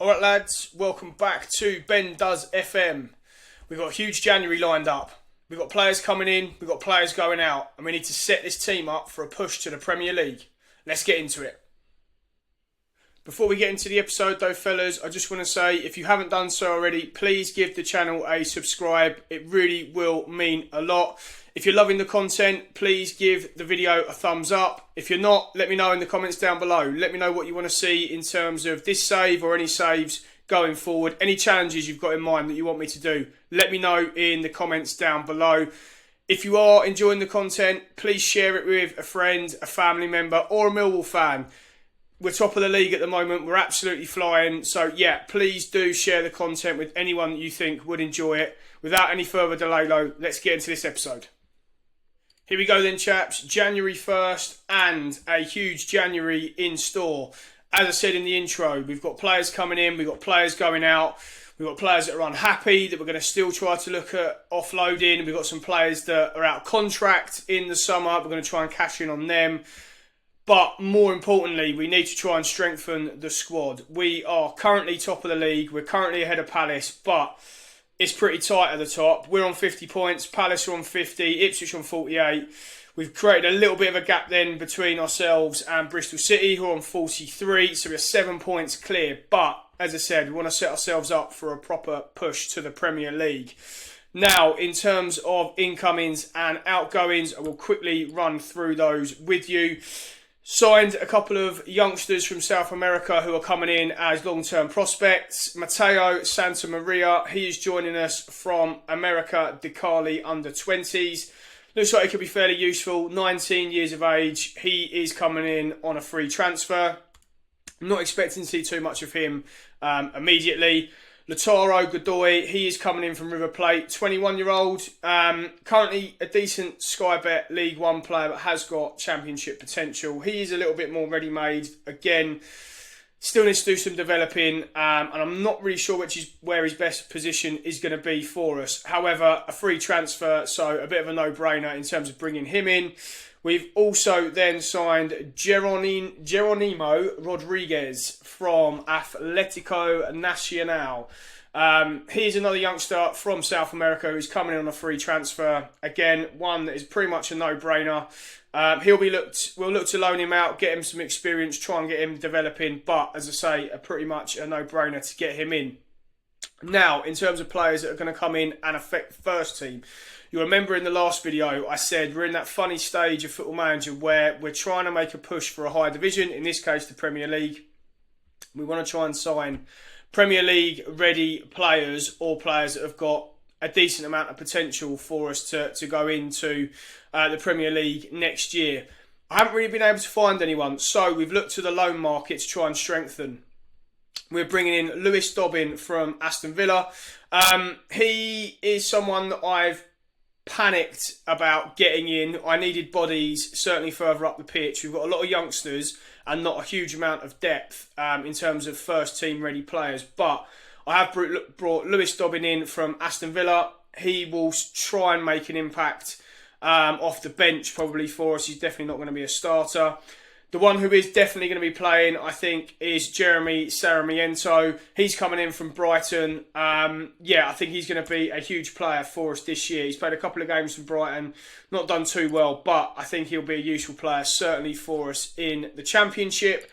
Alright lads, welcome back to Ben Does FM. We've got a huge January lined up. We've got players coming in, we've got players going out, and we need to set this team up for a push to the Premier League. Let's get into it. Before we get into the episode though fellas, I just want to say, if you haven't done so already, please give the channel a subscribe. It really will mean a lot. If you're loving the content, please give the video a thumbs up. If you're not, let me know in the comments down below. Let me know what you want to see in terms of this save or any saves going forward. Any challenges you've got in mind that you want me to do, let me know in the comments down below. If you are enjoying the content, please share it with a friend, a family member or a Millwall fan. We're top of the league at the moment. We're absolutely flying. So yeah, please do share the content with anyone that you think would enjoy it. Without any further delay though, let's get into this episode. Here we go then chaps, January 1st and a huge January in store. As I said in the intro, we've got players coming in, we've got players going out, we've got players that are unhappy that we're going to still try to look at offloading. We've got some players that are out of contract in the summer, we're going to try and cash in on them. But more importantly, we need to try and strengthen the squad. We are currently top of the league, we're currently ahead of Palace, but it's pretty tight at the top. We're on 50 points, Palace are on 50, Ipswich on 48. We've created a little bit of a gap then between ourselves and Bristol City, who are on 43, so we're 7 points clear. But, as I said, we want to set ourselves up for a proper push to the Premier League. Now, in terms of incomings and outgoings, I will quickly run through those with you. Signed a couple of youngsters from South America who are coming in as long-term prospects. Mateo Santamaria, he is joining us from America De Cali under-20s. Looks like he could be fairly useful. 19 years of age. He is coming in on a free transfer. I'm not expecting to see too much of him immediately. Lautaro Godoy, he is coming in from River Plate, 21-year-old. Currently a decent Sky Bet League One player, but has got championship potential. He is a little bit more ready-made. Again, still needs to do some developing, and I'm not really sure where his best position is going to be for us. However, a free transfer, so a bit of a no-brainer in terms of bringing him in. We've also then signed Jeronimo Rodriguez from Atlético Nacional. He's another youngster from South America who's coming in on a free transfer. Again, one that is pretty much a no-brainer. We'll look to loan him out, get him some experience, try and get him developing. But, as I say, pretty much a no-brainer to get him in. Now, in terms of players that are going to come in and affect the first team, you'll remember in the last video I said we're in that funny stage of Football Manager where we're trying to make a push for a higher division, in this case the Premier League. We want to try and sign Premier League ready players or players that have got a decent amount of potential for us to go into the Premier League next year. I haven't really been able to find anyone, so we've looked to the loan market to try and strengthen. We're bringing in Lewis Dobbin from Aston Villa. He is someone that I've panicked about getting in. I needed bodies certainly further up the pitch. We've got a lot of youngsters and not a huge amount of depth in terms of first team ready players. But I have brought Lewis Dobbin in from Aston Villa. He will try and make an impact off the bench probably for us. He's definitely not going to be a starter. The one who is definitely going to be playing, I think, is Jeremy Sarmiento. He's coming in from Brighton. I think he's going to be a huge player for us this year. He's played a couple of games for Brighton, not done too well, but I think he'll be a useful player, certainly for us in the Championship.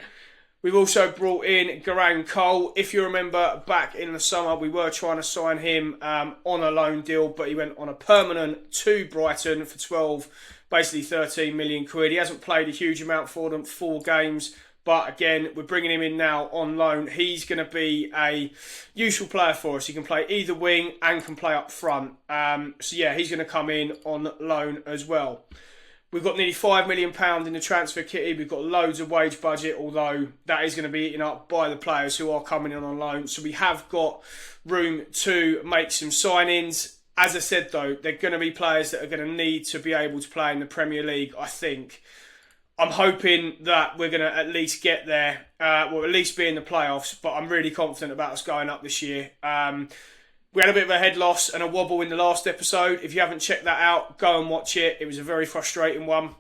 We've also brought in Garang Cole. If you remember, back in the summer, we were trying to sign him on a loan deal, but he went on a permanent to Brighton for basically 13 million quid. He hasn't played a huge amount for them, 4 games. But again, we're bringing him in now on loan. He's going to be a useful player for us. He can play either wing and can play up front. He's going to come in on loan as well. We've got nearly £5 million in the transfer kitty. We've got loads of wage budget, although that is going to be eaten up by the players who are coming in on loan. So we have got room to make some signings. As I said, though, they're going to be players that are going to need to be able to play in the Premier League, I think. I'm hoping that we're going to at least get there, or at least be in the playoffs, but I'm really confident about us going up this year. We had a bit of a head loss and a wobble in the last episode. If you haven't checked that out, go and watch it. It was a very frustrating one.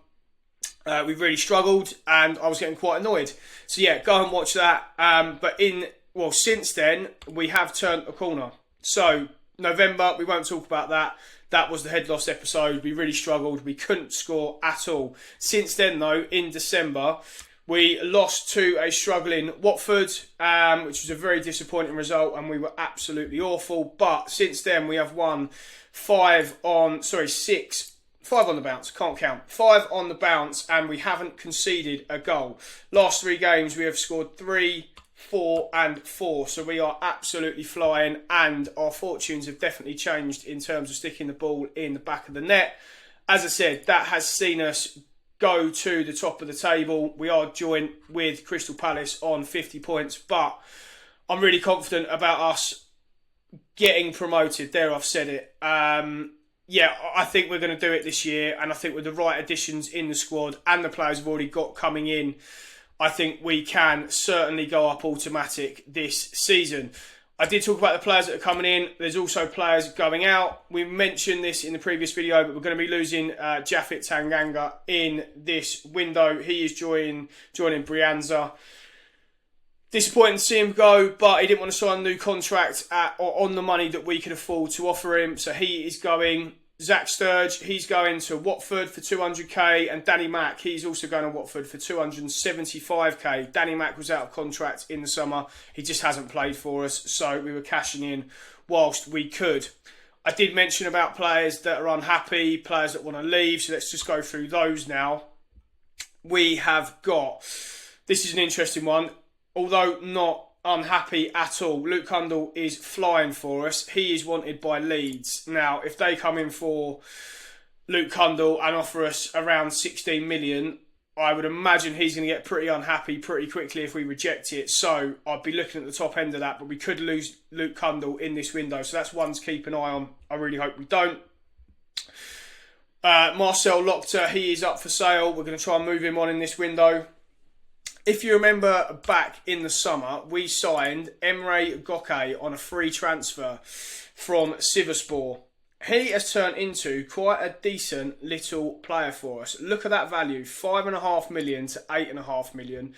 We really struggled and I was getting quite annoyed. So yeah, go and watch that. But in since then, we have turned a corner. So, November, we won't talk about that. That was the head loss episode. We really struggled. We couldn't score at all. Since then, though, in December, we lost to a struggling Watford, which was a very disappointing result, and we were absolutely awful. But since then, we have won 5 on the bounce. Can't count. 5 on the bounce, and we haven't conceded a goal. Last 3 games, we have scored 3, 4 and 4. So we are absolutely flying, and our fortunes have definitely changed in terms of sticking the ball in the back of the net. As I said, that has seen us go to the top of the table. We are joint with Crystal Palace on 50 points, but I'm really confident about us getting promoted. There, I've said it. I think we're going to do it this year, and I think with the right additions in the squad and the players we've already got coming in, I think we can certainly go up automatic this season. I did talk about the players that are coming in. There's also players going out. We mentioned this in the previous video, but we're going to be losing Japhet Tanganga in this window. He is joining Brianza. Disappointing to see him go, but he didn't want to sign a new contract on the money that we could afford to offer him. So he is going. Zach Sturge, he's going to Watford for 200k, and Danny Mack, he's also going to Watford for 275k. Danny Mack was out of contract in the summer. He just hasn't played for us, so we were cashing in whilst we could. I did mention about players that are unhappy, players that want to leave, so let's just go through those now. We have got, this is an interesting one, although not unhappy at all. Luke Cundle is flying for us. He is wanted by Leeds. Now, if they come in for Luke Cundle and offer us around 16 million, I would imagine he's going to get pretty unhappy pretty quickly if we reject it. So I'd be looking at the top end of that, but we could lose Luke Cundle in this window. So that's one to keep an eye on. I really hope we don't. Marcel Lochter, he is up for sale. We're going to try and move him on in this window. If you remember back in the summer, we signed Emre Goke on a free transfer from Sivasspor. He has turned into quite a decent little player for us. Look at that value, 5.5 million to 8.5 million.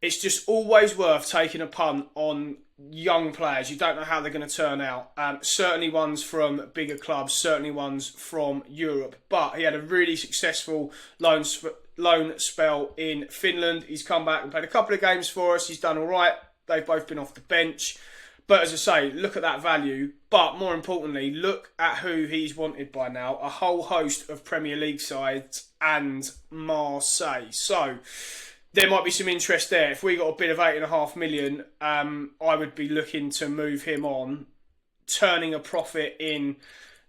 It's just always worth taking a punt on young players. You don't know how they're going to turn out. Certainly ones from bigger clubs, certainly ones from Europe. But he had a really successful loan spell in Finland. He's come back and played a couple of games for us. He's done all right. They've both been off the bench. But as I say, look at that value. But more importantly, look at who he's wanted by now. A whole host of Premier League sides and Marseille. So there might be some interest there. If we got a bid of 8.5 million, I would be looking to move him on, turning a profit in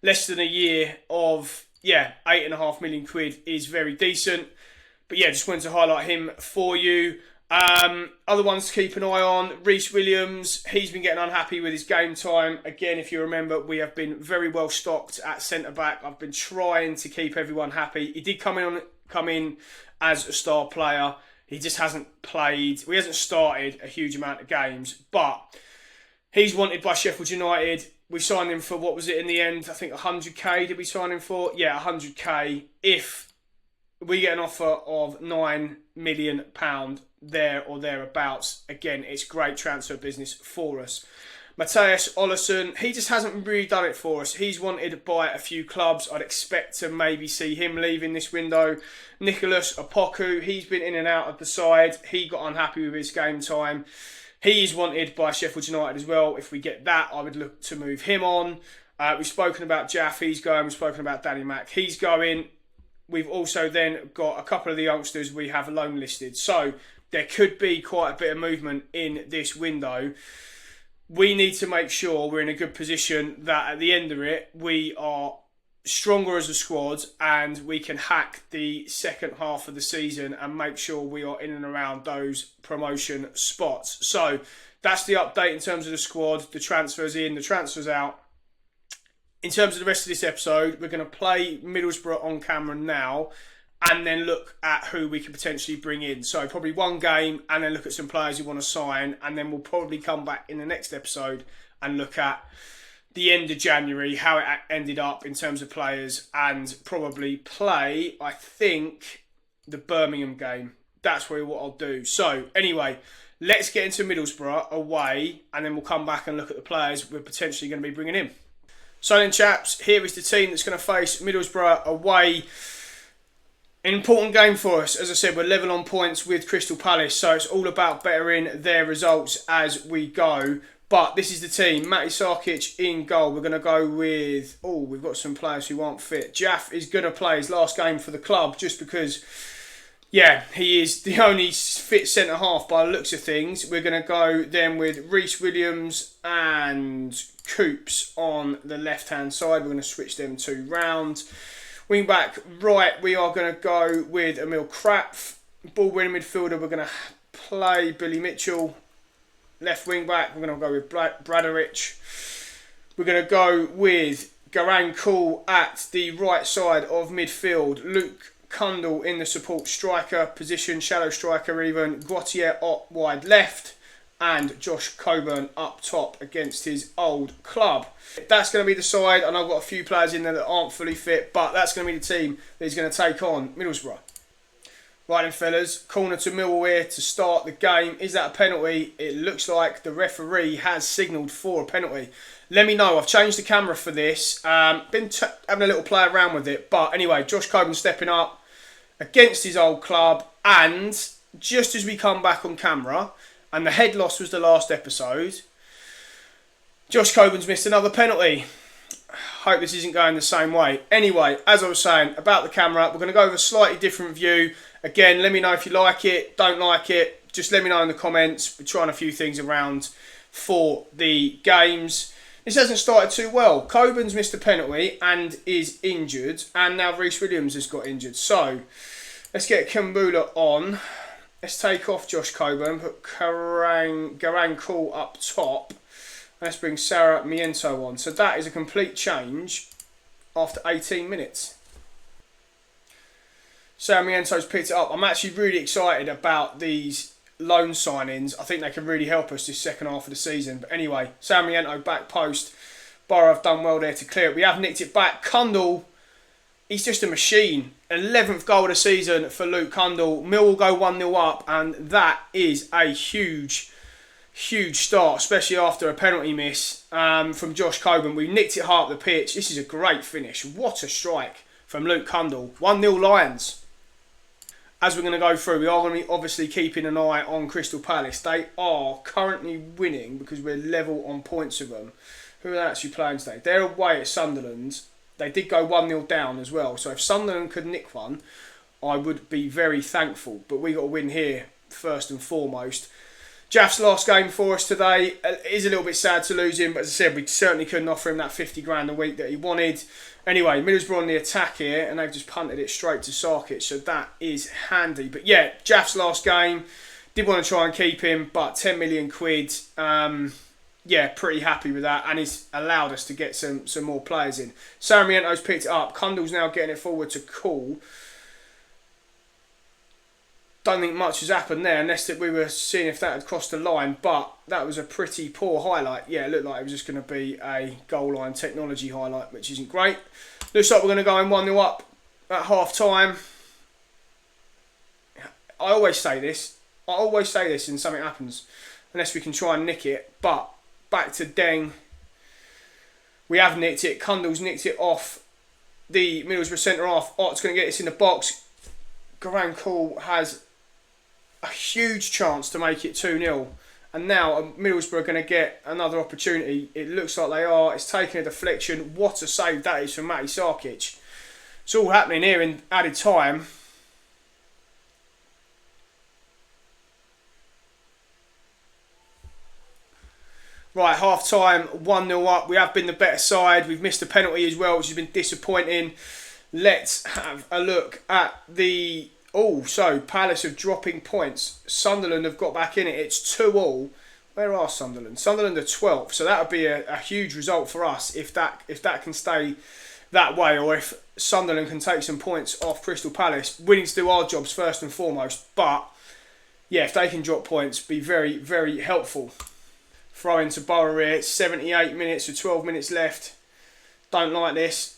less than a year of, 8.5 million quid is very decent. But just wanted to highlight him for you. Other ones to keep an eye on. Reece Williams, he's been getting unhappy with his game time. Again, if you remember, we have been very well stocked at centre-back. I've been trying to keep everyone happy. He did come in as a star player. He just hasn't played. He hasn't started a huge amount of games. But he's wanted by Sheffield United. We signed him for, what was it in the end? I think 100k did we sign him for? Yeah, 100k. If we get an offer of £9 million there or thereabouts, again, it's great transfer business for us. Matthias Olesen, he just hasn't really done it for us. He's wanted by a few clubs. I'd expect to maybe see him leaving this window. Nicholas Opoku, he's been in and out of the side. He got unhappy with his game time. He is wanted by Sheffield United as well. If we get that, I would look to move him on. We've spoken about Jaff, he's going. We've spoken about Danny Mack, he's going. We've also then got a couple of the youngsters we have loan listed. So there could be quite a bit of movement in this window. We need to make sure we're in a good position that at the end of it, we are stronger as a squad and we can hack the second half of the season and make sure we are in and around those promotion spots. So that's the update in terms of the squad, the transfers in, the transfers out. In terms of the rest of this episode, we're going to play Middlesbrough on camera now and then look at who we can potentially bring in. So probably one game and then look at some players you want to sign, and then we'll probably come back in the next episode and look at the end of January, how it ended up in terms of players, and probably play, I think, the Birmingham game. That's what I'll do. So anyway, Let's get into Middlesbrough away, and then we'll come back and look at the players we're potentially going to be bringing in. So then, chaps, here is the team that's going to face Middlesbrough away. An important game for us. As I said, we're level on points with Crystal Palace, so it's all about bettering their results as we go. But this is the team. Matty Sarkic in goal. We're going to go with... Oh, we've got some players who aren't fit. Jaff is going to play his last game for the club just because... Yeah, he is the only fit centre-half by the looks of things. We're going to go then with Reece Williams and Coops on the left-hand side. We're going to switch them two round. Wing back right, we are going to go with Emil Krapf. Ball-winning midfielder, we're going to play Billy Mitchell. Left wing back, we're going to go with Bradarich. We're going to go with Garang Kuhl at the right side of midfield. Luke Cundle in the support striker position, shadow striker even. Gautier up wide left, and Josh Coburn up top against his old club. That's going to be the side, and I've got a few players in there that aren't fully fit, but that's going to be the team that is going to take on Middlesbrough. Right then, fellas, corner to Millwall here to start the game. Is that a penalty? It looks like the referee has signalled for a penalty. Let me know. I've changed the camera for this. Been having a little play around with it. But anyway, Josh Coburn stepping up against his old club. And just as we come back on camera, and the head loss was the last episode, Josh Coburn's missed another penalty. Hope this isn't going the same way. Anyway, as I was saying about the camera, we're going to go with a slightly different view. Again, let me know if you like it, don't like it. Just let me know in the comments. We're trying a few things around for the games. This hasn't started too well. Coburn's missed a penalty and is injured. And now Reece Williams has got injured. So, let's get Kimbula on. Let's take off Josh Coburn. Put Garang Kuhl up top. Let's bring Sarah Miento on. So that is a complete change after 18 minutes. Sarah Miento's picked it up. I'm actually really excited about these loan signings. I think they can really help us this second half of the season. But anyway, Sarah Miento back post. Boro have done well there to clear it. We have nicked it back. Cundle, he's just a machine. 11th goal of the season for Luke Cundle. Mill will go 1-0 up, and that is a huge start, especially after a penalty miss from Josh Coburn. We nicked it hard up the pitch. This is a great finish. What a strike from Luke Cundle. 1-0 Lions. As we're going to go through, we are going to be obviously keeping an eye on Crystal Palace. They are currently winning because we're level on points with them. Who are they actually playing today? They're away at Sunderland. They did go 1-0 down as well. So if Sunderland could nick one, I would be very thankful. But we got to win here first and foremost. Jaff's last game for us today. It is a little bit sad to lose him, but as I said, we certainly couldn't offer him that 50 grand a week that he wanted. Anyway, Middlesbrough on the attack here, and they've just punted it straight to Sarkic, so that is handy. But yeah, Jaff's last game, did want to try and keep him, but 10 million quid, yeah, pretty happy with that, and he's allowed us to get some more players in. Sarmiento's picked it up. Cundle's now getting it forward to Kuhl. Don't think much has happened there, unless that we were seeing if that had crossed the line, but that was a pretty poor highlight. Yeah, it looked like it was just going to be a goal line technology highlight, which isn't great. Looks like we're going to go in 1-0 up at half time. I always say this and something happens, unless we can try and nick it. But back to Deng. We have nicked it. Cundle's nicked it off the Middlesbrough centre half. Ott's going to get this in the box. Garang Kuhl has a huge chance to make it 2-0, and now Middlesbrough are going to get another opportunity. It looks like they are. It's taking a deflection. What a save that is from Matty Sarkic. It's all happening here in added time. Right, half time, 1-0 up. We have been the better side. We've missed a penalty as well, which has been disappointing. Let's have a look at the... Oh, so Palace are dropping points. Sunderland have got back in it. It's 2-2. Where are Sunderland? Sunderland are 12th. So that would be a huge result for us if that can stay that way, or if Sunderland can take some points off Crystal Palace. We need to do our jobs first and foremost. But yeah, if they can drop points, be very, very helpful. Throw into Boro here. 78 minutes with 12 minutes left. Don't like this.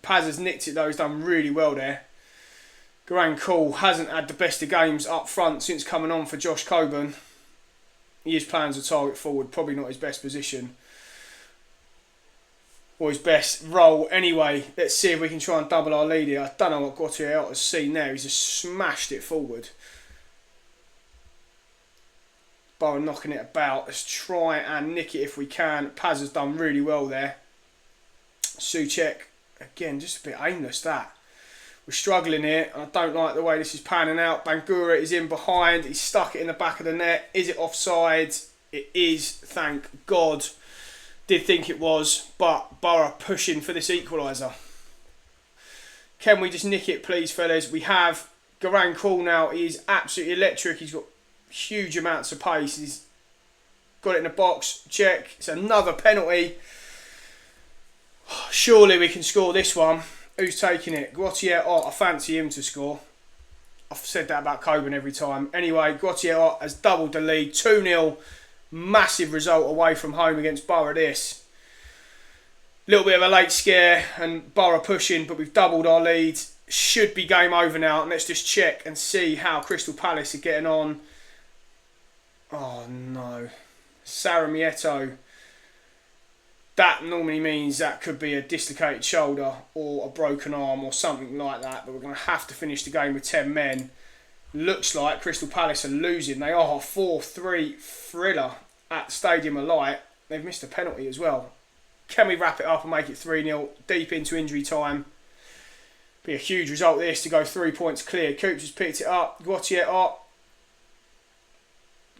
Paz has nicked it though. He's done really well there. Garang Kuhl hasn't had the best of games up front since coming on for Josh Coburn. he is playing as a target forward, probably not his best position or his best role. Anyway, let's see if we can try and double our lead here. I don't know what Gautier has seen there. He's just smashed it forward. Boro knocking it about. Let's try and nick it if we can. Paz has done really well there. Souček, again, just a bit aimless that. We're struggling here, and I don't like the way this is panning out. Bangura is in behind. He's stuck it in the back of the net. Is it offside? It is, thank God. Did think it was, but Boro pushing for this equaliser. Can we just nick it, please, fellas? We have Garang Call now. He is absolutely electric. He's got huge amounts of pace. He's got it in the box. Check. It's another penalty. Surely we can score this one. Who's taking it? Gautier. Oh, I fancy him to score. I've said that about Coburn every time. Anyway, Gautier has doubled the lead. 2-0. Massive result away from home against Boro this. Little bit of a late scare and Boro pushing, but we've doubled our lead. Should be game over now. And let's just check and see how Crystal Palace are getting on. Oh no. Saramiento. That normally means that could be a dislocated shoulder or a broken arm or something like that. But we're going to have to finish the game with 10 men. Looks like Crystal Palace are losing. They are 4-3 thriller at the Stadium of Light. They've missed a penalty as well. Can we wrap it up and make it 3-0 deep into injury time? Be a huge result this to go 3 points clear. Coops has picked it up. Gautier up.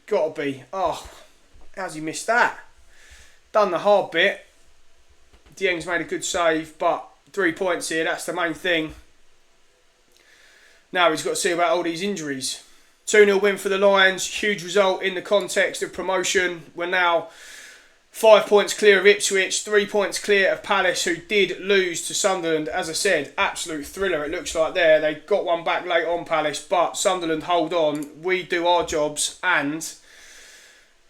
Gotta be. Oh, how's he missed that? Done the hard bit. Dieng's made a good save, but 3 points here. That's the main thing. Now he's got to see about all these injuries. 2-0 win for the Lions. Huge result in the context of promotion. We're now 5 points clear of Ipswich. 3 points clear of Palace, who did lose to Sunderland. As I said, absolute thriller it looks like there. They got one back late on, Palace, but Sunderland hold on. We do our jobs, and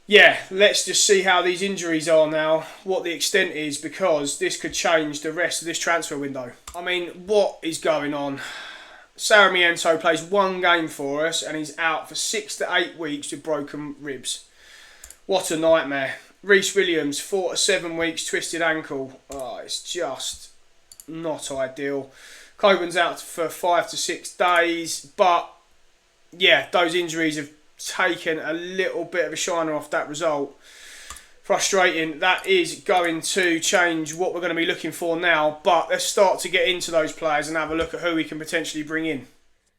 yeah, let's just see how these injuries are now, what the extent is, because this could change the rest of this transfer window. I mean, what is going on? Saramiento plays one game for us and he's out for 6 to 8 weeks with broken ribs. What a nightmare. Rhys Williams, 4 to 7 weeks, twisted ankle. Oh, it's just not ideal. Coburn's out for 5 to 6 days, but yeah, those injuries have taken a little bit of a shiner off that result. Frustrating. That is going to change what we're going to be looking for now, but let's start to get into those players and have a look at who we can potentially bring in.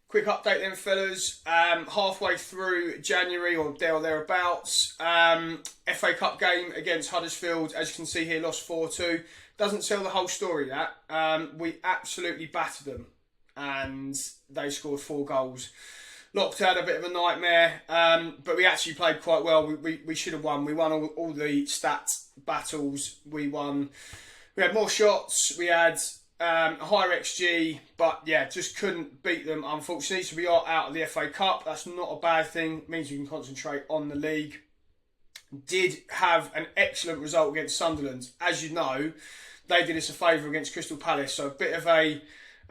Quick update then, fellas. Halfway through January or thereabouts. FA Cup game against Huddersfield, as you can see here, lost 4-2. Doesn't tell the whole story, that. We absolutely battered them and they scored 4 goals. Locked out a bit of a nightmare, but we actually played quite well. We should have won. We won all the stats battles. We won. We had more shots. We had a higher XG, but yeah, just couldn't beat them, unfortunately. So we are out of the FA Cup. That's not a bad thing. It means we can concentrate on the league. Did have an excellent result against Sunderland. As you know, they did us a favour against Crystal Palace. So a bit of a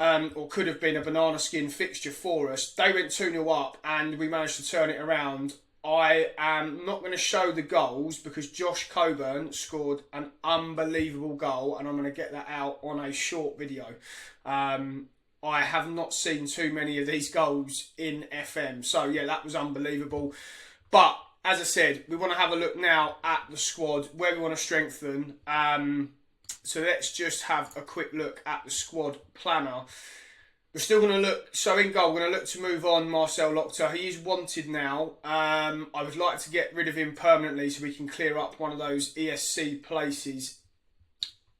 or could have been a banana skin fixture for us. They went 2-0 up and we managed to turn it around. I am not going to show the goals because Josh Coburn scored an unbelievable goal and I'm going to get that out on a short video. I have not seen too many of these goals in FM. So yeah, that was unbelievable. But as I said, we want to have a look now at the squad, where we want to strengthen. So let's just have a quick look at the squad planner. We're still going to look, so in goal, we're going to look to move on Marcel Lochter. He is wanted now. I would like to get rid of him permanently so we can clear up one of those ESC places.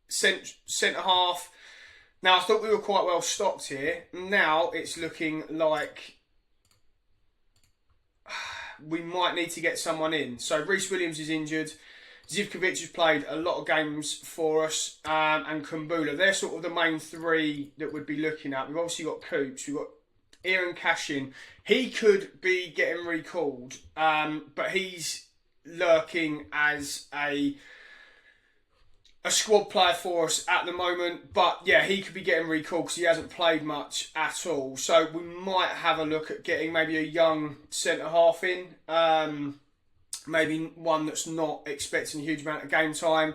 Centre half. Now, I thought we were quite well stocked here. Now it's looking like we might need to get someone in. So Rhys Williams is injured. Zivkovic has played a lot of games for us, and Kumbula. They're sort of the main 3 that we'd be looking at. We've obviously got Coops, we've got Aaron Cashin. He could be getting recalled, but he's lurking as a squad player for us at the moment. But yeah, he could be getting recalled because he hasn't played much at all. So we might have a look at getting maybe a young centre half in. maybe one that's not expecting a huge amount of game time.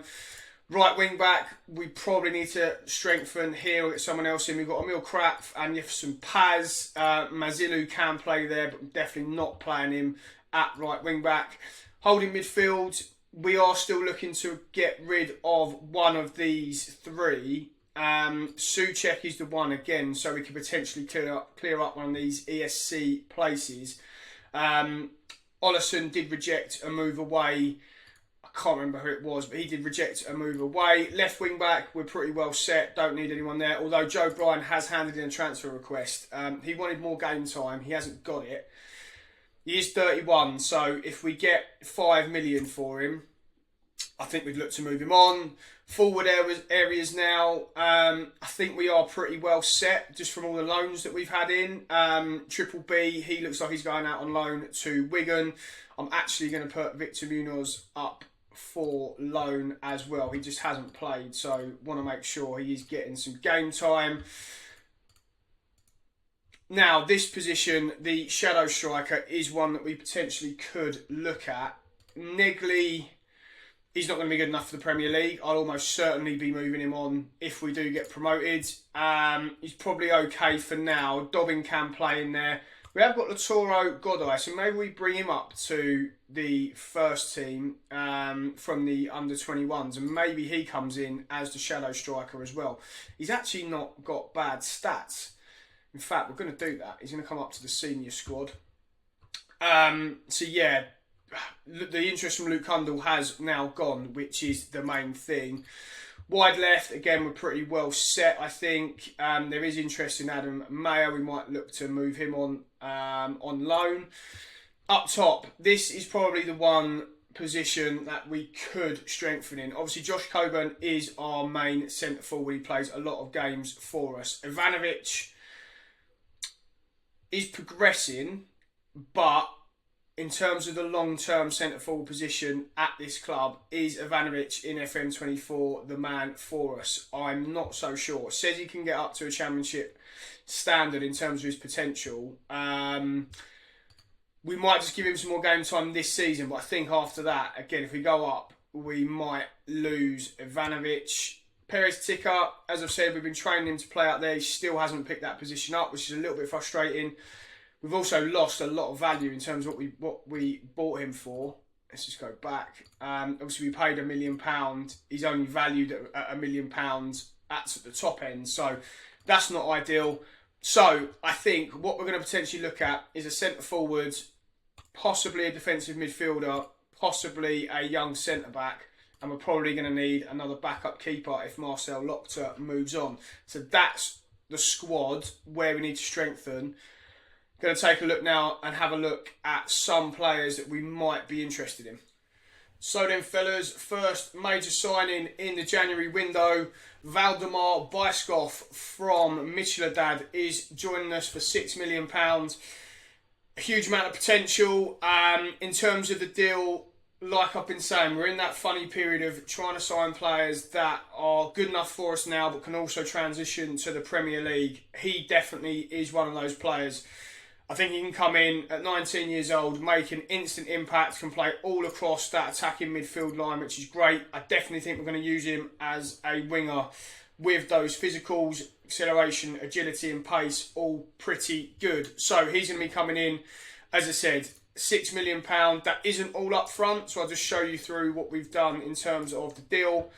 Right wing back, we probably need to strengthen here or get someone else in. We've got Emil Krapf and Jefferson Paz. Mazilu can play there, but definitely not playing him at right wing back. Holding midfield, we are still looking to get rid of one of these three. Souček is the one again, so we could potentially clear up one of these ESC places. Ollison did reject a move away. I can't remember who it was, but he did reject a move away. Left wing back, we're pretty well set. Don't need anyone there. Although Joe Bryan has handed in a transfer request. He wanted more game time. He hasn't got it. He is 31, so if we get 5 million for him, I think we'd look to move him on. Forward areas now, I think we are pretty well set just from all the loans that we've had in. Triple B, he looks like he's going out on loan to Wigan. I'm actually going to put Victor Munoz up for loan as well. He just hasn't played, so want to make sure he is getting some game time. Now, this position, the shadow striker, is one that we potentially could look at. Negley, he's not going to be good enough for the Premier League. I'll almost certainly be moving him on if we do get promoted. He's probably okay for now. Dobbin can play in there. We have got Latoro Godoy, so maybe we bring him up to the first team from the under-21s, and maybe he comes in as the shadow striker as well. He's actually not got bad stats. In fact, we're going to do that. He's going to come up to the senior squad. So yeah, the interest from Luke Cundall has now gone, which is the main thing. Wide left, again, we're pretty well set, I think. There is interest in Adam Mayer. We might look to move him on loan. Up top, this is probably the one position that we could strengthen in. Obviously, Josh Coburn is our main centre forward. He plays a lot of games for us. Ivanovic is progressing, but in terms of the long-term centre-forward position at this club, is Ivanovic in FM24 the man for us? I'm not so sure. Says he can get up to a championship standard in terms of his potential. We might just give him some more game time this season, but I think after that, again, if we go up, we might lose Ivanovic. Perez Ticker, as I've said, we've been training him to play out there. He still hasn't picked that position up, which is a little bit frustrating. We've also lost a lot of value in terms of what we bought him for. Let's just go back. Obviously, we paid £1 million. He's only valued at £1 million at the top end, so that's not ideal. So I think what we're going to potentially look at is a centre forward, possibly a defensive midfielder, possibly a young centre back. And we're probably going to need another backup keeper if Marcel Lochter moves on. So that's the squad where we need to strengthen. Going to take a look now and have a look at some players that we might be interested in. So then, fellas, first major signing in the January window, Valdemar Bajskov from Middlesbrough is joining us for £6 million. A huge amount of potential. In terms of the deal, like I've been saying, we're in that funny period of trying to sign players that are good enough for us now but can also transition to the Premier League. He definitely is one of those players. I think he can come in at 19 years old, make an instant impact, can play all across that attacking midfield line, which is great. I definitely think we're going to use him as a winger with those physicals, acceleration, agility and pace, all pretty good. So he's going to be coming in, as I said, £6 million. That isn't all up front, so I'll just show you through what we've done in terms of the deal.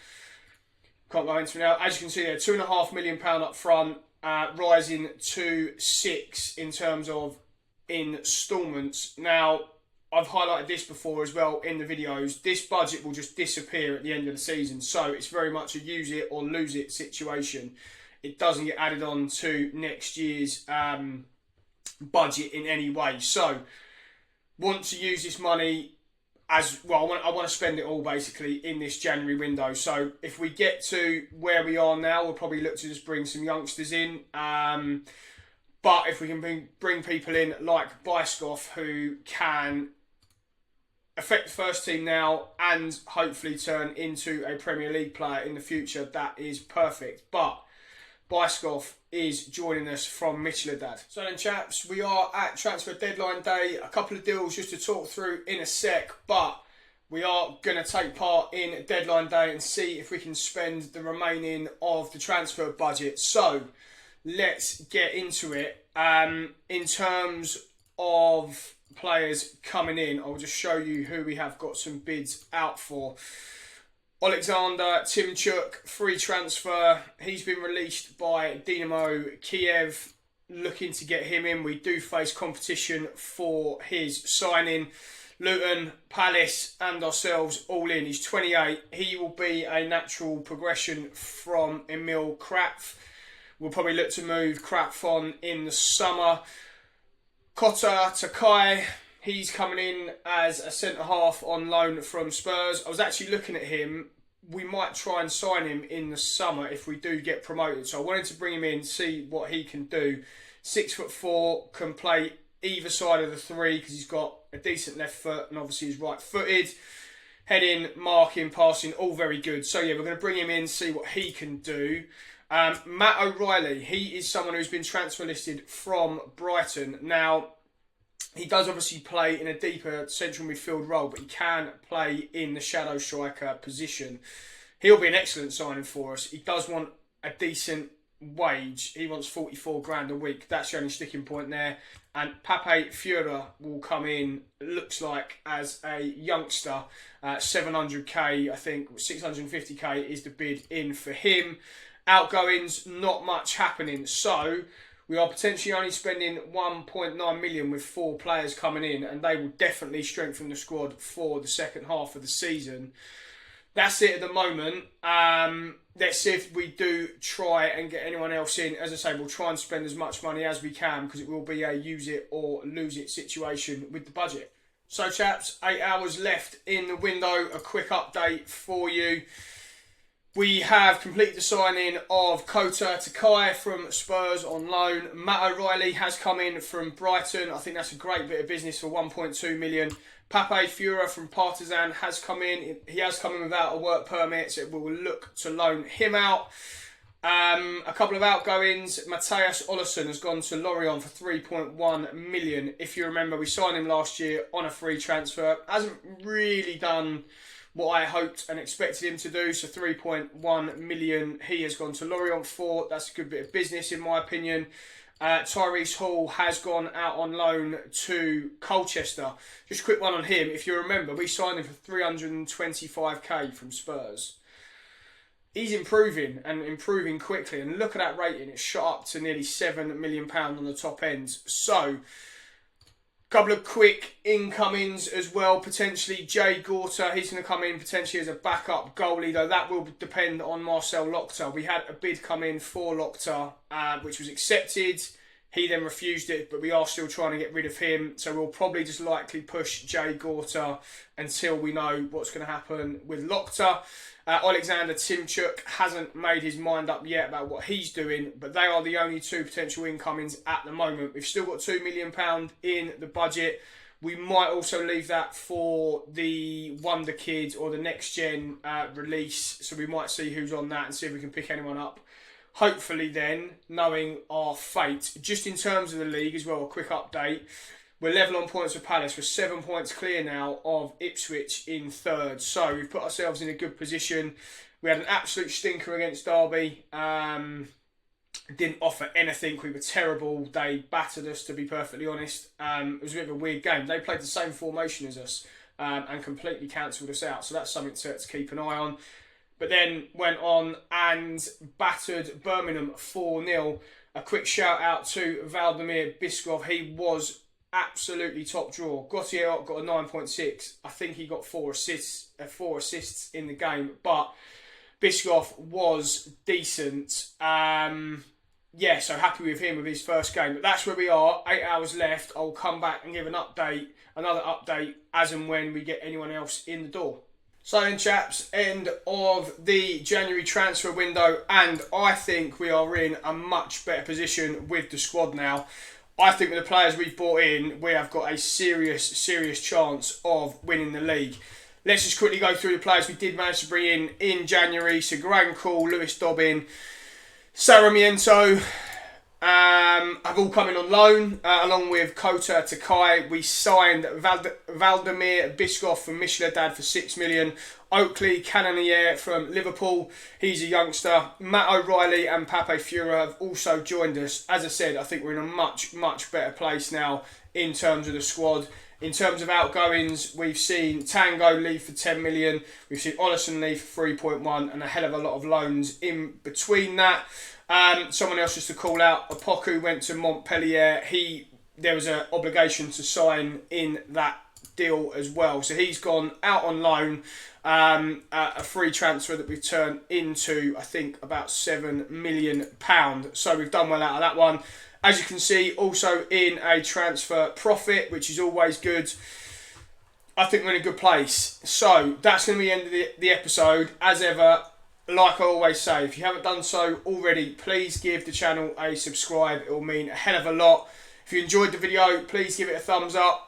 Can't go into it now. As you can see there, £2.5 million up front, rising to 6 in terms of instalments. Now, I've highlighted this before as well in the videos. This budget will just disappear at the end of the season, so it's very much a use it or lose it situation. It doesn't get added on to next year's budget in any way. So, want to use this money as well. I want to spend it all basically in this January window. So if we get to where we are now, we'll probably look to just bring some youngsters in. But if we can bring people in like Bajskov, who can affect the first team now and hopefully turn into a Premier League player in the future, that is perfect. But Bajskov is joining us from Middlesbrough. So then, chaps, we are at transfer deadline day. A couple of deals just to talk through in a sec, but We are going to take part in deadline day and see if we can spend the remaining of the transfer budget. So let's get into it. In terms of players coming in, I'll just show you who we have got some bids out for. Alexander Timchuk, free transfer. He's been released by Dynamo Kiev. Looking to get him in. We do face competition for his signing. Luton, Palace and ourselves all in. He's 28. He will be a natural progression from Emil Krapf. We'll probably look to move Krapf on in the summer. Kota Takai, he's coming in as a centre-half on loan from Spurs. I was actually looking at him. We might try and sign him in the summer if we do get promoted. So I wanted to bring him in, see what he can do. 6'4", can play either side of the three because he's got a decent left foot and obviously he's right-footed. Heading, marking, passing, all very good. So yeah, we're going to bring him in, see what he can do. Matt O'Reilly, he is someone who's been transfer listed from Brighton. Now, he does obviously play in a deeper central midfield role, but he can play in the shadow striker position. He'll be an excellent signing for us. He does want a decent wage. He wants 44 grand a week. That's the only sticking point there. And Pape Fiora will come in, looks like, as a youngster. 700k, I think, 650k is the bid in for him. Outgoings, not much happening. So we are potentially only spending 1.9 million with 4 players coming in, and they will definitely strengthen the squad for the second half of the season. That's it at the moment. Let's see if we do try and get anyone else in. As I say, we'll try and spend as much money as we can because it will be a use it or lose it situation with the budget. So chaps, 8 hours left in the window. A quick update for you. We have completed the signing of Kota Takai from Spurs on loan. Matt O'Reilly has come in from Brighton. I think that's a great bit of business for 1.2 million. Pape Fiora from Partizan has come in. He has come in without a work permit, so we will look to loan him out. A couple of outgoings. Matthias Olsson has gone to Lorient for 3.1 million. If you remember, we signed him last year on a free transfer. Hasn't really done what I hoped and expected him to do. So 3.1 million he has gone to Lorient for. That's a good bit of business in my opinion. Tyrese Hall has gone out on loan to Colchester. Just a quick one on him. If you remember, we signed him for 325k from Spurs. He's improving and improving quickly. And look at that rating. It's shot up to nearly £7 million on the top end. So couple of quick incomings as well, potentially. Jay Gorta, he's going to come in potentially as a backup goalie, though that will depend on Marcel Lochter. We had a bid come in for Lochter, which was accepted. He then refused it, but we are still trying to get rid of him. So we'll probably just likely push Jay Gorta until we know what's going to happen with Lochter. Alexander Timchuk hasn't made his mind up yet about what he's doing, but they are the only 2 potential incomings at the moment. We've still got £2 million in the budget. We might also leave that for the Wonder Kid or the Next Gen release, so we might see who's on that and see if we can pick anyone up. Hopefully then, knowing our fate. Just in terms of the league as well, a quick update. We're level on points with Palace. We're 7 points clear now of Ipswich in third. So we've put ourselves in a good position. We had an absolute stinker against Derby. Didn't offer anything. We were terrible. They battered us, to be perfectly honest. It was a bit of a weird game. They played the same formation as us and completely cancelled us out. So that's something to keep an eye on. But then went on and battered Birmingham 4-0. A quick shout out to Valdemir Biskov. He was absolutely top draw. Gautier got a 9.6. I think he got 4 assists in the game. But Biskov was decent. So happy with him with his first game. But that's where we are. 8 hours left. I'll come back and give another update as and when we get anyone else in the door. So then chaps, end of the January transfer window, and I think we are in a much better position with the squad now. I think with the players we've brought in, we have got a serious chance of winning the league. Let's just quickly go through the players we did manage to bring in January. So Graham Call, Lewis Dobbin, Sarmiento, have all come in on loan, along with Kota Takai. We signed Valdemir Biskov from Michelin for 6 million. Oakley Cannonier from Liverpool, he's a youngster. Matt O'Reilly and Pape Fura have also joined us. As I said, I think we're in a much, much better place now in terms of the squad. In terms of outgoings, we've seen Tango leave for 10 million. We've seen Ollison leave for 3.1 and a hell of a lot of loans in between that. Someone else just to call out, Apoku went to Montpellier. There was an obligation to sign in that deal as well. So he's gone out on loan, a free transfer that we've turned into, I think, about £7 million. So we've done well out of that one. As you can see, also in a transfer profit, which is always good. I think we're in a good place. So that's going to be the end of the episode. As ever, like I always say, if you haven't done so already, please give the channel a subscribe. It will mean a hell of a lot. If you enjoyed the video, please give it a thumbs up.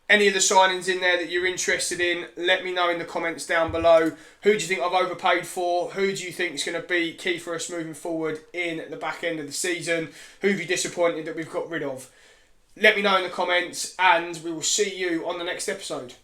Any of the signings in there that you're interested in, let me know in the comments down below. Who do you think I've overpaid for? Who do you think is going to be key for us moving forward in the back end of the season? Who have you disappointed that we've got rid of? Let me know in the comments, and we will see you on the next episode.